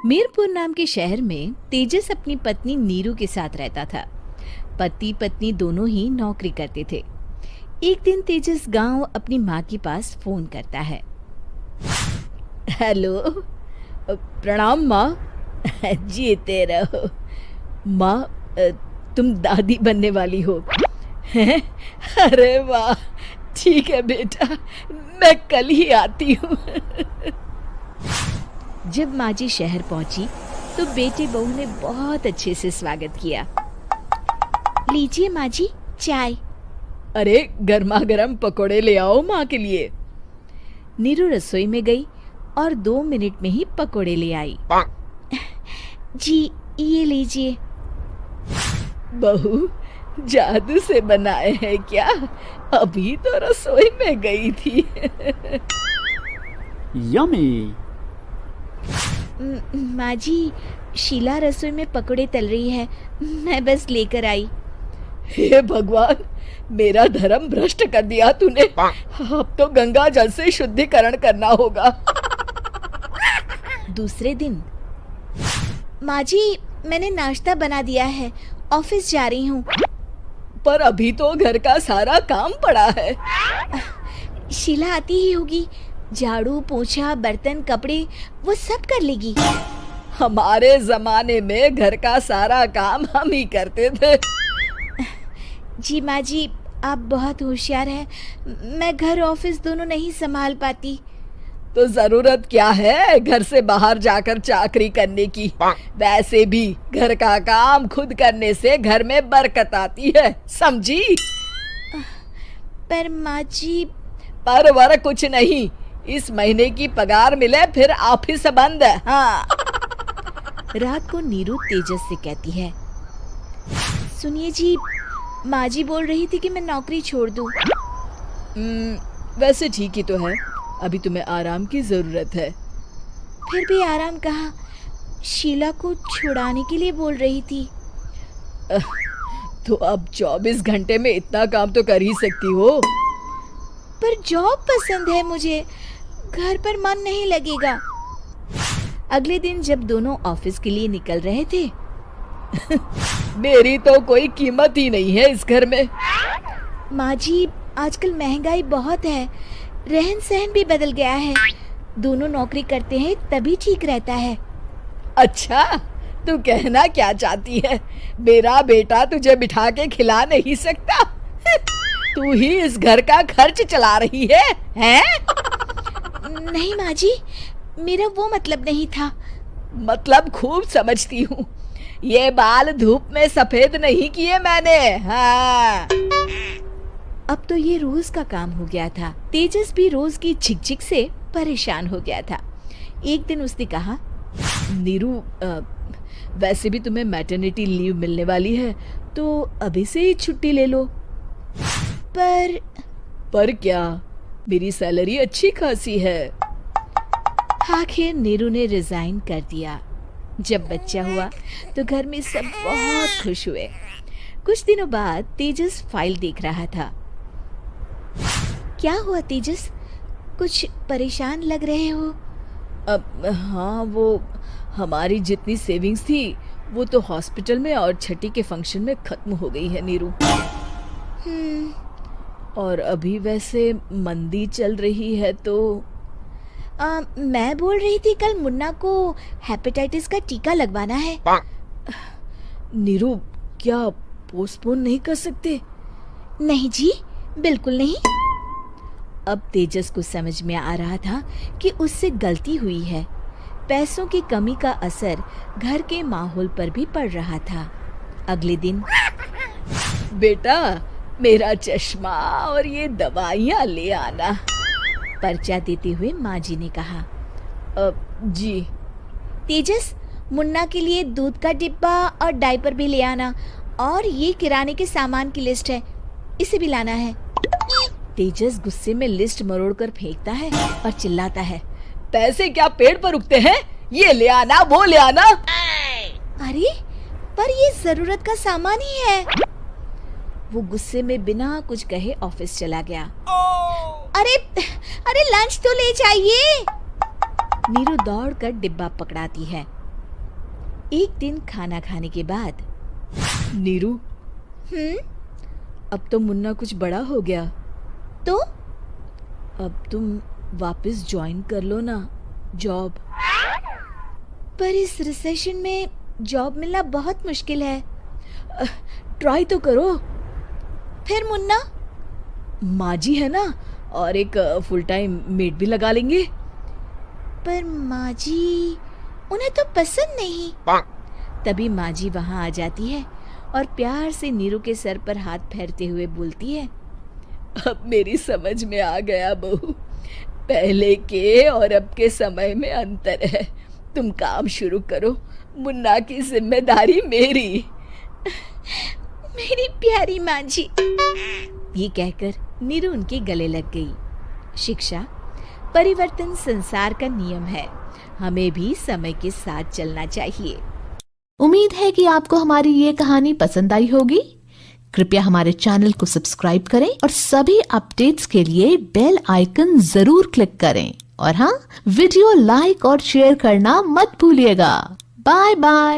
मीरपुर नाम के शहर में तेजस अपनी पत्नी नीरू के साथ रहता था। पति पत्नी दोनों ही नौकरी करते थे। एक दिन तेजस गांव अपनी माँ के पास फोन करता है। हेलो, प्रणाम माँ। जीते रहो माँ, तुम दादी बनने वाली हो हैं? अरे वाह, ठीक है बेटा, मैं कल ही आती हूँ। जब माँ जी शहर पहुंची तो बेटे बहू ने बहुत अच्छे से स्वागत किया। लीजिए माँ जी, चाय। अरे गर्मा गर्म पकोड़े ले आओ माँ के लिए। नीरू रसोई में गई और 2 मिनट में ही पकोड़े ले आई। जी ये लीजिए। बहू, जादू से बनाए हैं क्या? अभी तो रसोई में गई थी। यम्मी। माँ जी, शीला रसोई में पकोड़े तल रही है, मैं बस लेकर आई। हे भगवान, मेरा धर्म भ्रष्ट कर दिया तूने। अब तो गंगा जल से शुद्धिकरण करना होगा। दूसरे दिन, माँ जी मैंने नाश्ता बना दिया है, ऑफिस जा रही हूँ। पर अभी तो घर का सारा काम पड़ा है। शीला आती ही होगी, झाड़ू पोछा बर्तन कपड़े वो सब कर लेगी। हमारे जमाने में घर का सारा काम हम ही करते थे। जी माँ जी, आप बहुत होशियार हैं, मैं घर ऑफिस दोनों नहीं संभाल पाती। तो जरूरत क्या है घर से बाहर जाकर चाकरी करने की? वैसे भी घर का काम खुद करने से घर में बरकत आती है, समझी? पर माँ जी। पर वर कुछ नहीं, इस महीने की पगार मिले फिर ऑफिस बंद। हाँ। रात को नीरू तेजस से कहती है, सुनिए जी, माँ जी बोल रही थी कि मैं नौकरी छोड़ दूं। वैसे ठीक ही तो है, अभी तुम्हें आराम की जरूरत है। फिर भी आराम कहाँ, शीला को छुड़ाने के लिए बोल रही थी। तो अब 24 घंटे में इतना काम तो कर ही सकती हो। पर जॉब पसंद है मुझे, घर पर मन नहीं लगेगा। अगले दिन जब दोनों ऑफिस के लिए निकल रहे थे, मेरी तो कोई कीमत ही नहीं है इस घर में। माँ जी, आजकल महंगाई बहुत है, रहन सहन भी बदल गया है, दोनों नौकरी करते हैं तभी ठीक रहता है। अच्छा, तू कहना क्या चाहती है? मेरा बेटा तुझे बिठा के खिला नहीं सकता? तू ही इस घर का खर्च चला रही है, हैं? नहीं माँ जी, मेरा वो मतलब नहीं था। मतलब खूब समझती हूँ, ये बाल धूप में सफेद नहीं किए मैंने। हाँ। अब तो ये रोज का काम हो गया था। तेजस भी रोज की झिकझिक से परेशान हो गया था। एक दिन उसने कहा, नीरू, वैसे भी तुम्हें मैटरनिटी लीव मिलने वाली है, तो अभी से ही छुट्टी ले लो। पर क्या, मेरी सैलरी अच्छी खासी है। आखिर नीरू ने रिजाइन कर दिया। जब बच्चा हुआ तो घर में सब बहुत खुश हुए। कुछ दिनों बाद तेजस फाइल देख रहा था। क्या हुआ तेजस, कुछ परेशान लग रहे हो? हाँ, वो हमारी जितनी सेविंग्स थी वो तो हॉस्पिटल में और छठी के फंक्शन में खत्म हो गई है नीरू। और अभी वैसे मंदी चल रही है तो मैं बोल रही थी कल मुन्ना को हेपेटाइटिस का टीका लगवाना है। नीरू, क्या पोस्टपोन नहीं कर सकते? नहीं जी, बिल्कुल नहीं। अब तेजस को समझ में आ रहा था कि उससे गलती हुई है। पैसों की कमी का असर घर के माहौल पर भी पड़ रहा था। अगले दिन, बेटा मेरा चश्मा और ये दवाइयाँ ले आना, पर्चा देते हुए माँ जी ने कहा। जी। तेजस, मुन्ना के लिए दूध का डिब्बा और डायपर भी ले आना, और ये किराने के सामान की लिस्ट है, इसे भी लाना है। तेजस गुस्से में लिस्ट मरोड़कर फेंकता है और चिल्लाता है, पैसे क्या पेड़ पर उगते हैं? ये ले आना, वो ले आना। अरे पर ये जरूरत का सामान ही है। वो गुस्से में बिना कुछ कहे ऑफिस चला गया। अरे लंच तो ले जाइए। नीरू दौड़कर डिब्बा पकड़ाती है एक दिन खाना खाने के बाद, नीरू, अब तो मुन्ना कुछ बड़ा हो गया, तो अब तुम वापस ज्वाइन कर लो ना जॉब। पर इस रिसेशन में जॉब मिलना बहुत मुश्किल है। ट्राई तो करो। फिर मुन्ना, माँ जी है ना, और एक फुल टाइम मेड भी लगा लेंगे। पर माँ जी, उन्हें तो पसंद नहीं। तभी माँ जी वहाँ आ जाती है और प्यार से नीरू के सर पर हाथ फेरते हुए बोलती है, अब मेरी समझ में आ गया बहू, पहले के और अब के समय में अंतर है। तुम काम शुरू करो, मुन्ना की जिम्मेदारी मेरी। मेरी प्यारी माँ जी। ये कहकर नीरू उनके गले लग गई। शिक्षा, परिवर्तन संसार का नियम है, हमें भी समय के साथ चलना चाहिए। उम्मीद है कि आपको हमारी ये कहानी पसंद आई होगी। कृपया हमारे चैनल को सब्सक्राइब करें और सभी अपडेट्स के लिए बेल आइकन जरूर क्लिक करें। और हाँ, वीडियो लाइक और शेयर करना मत भूलिएगा। Bye bye.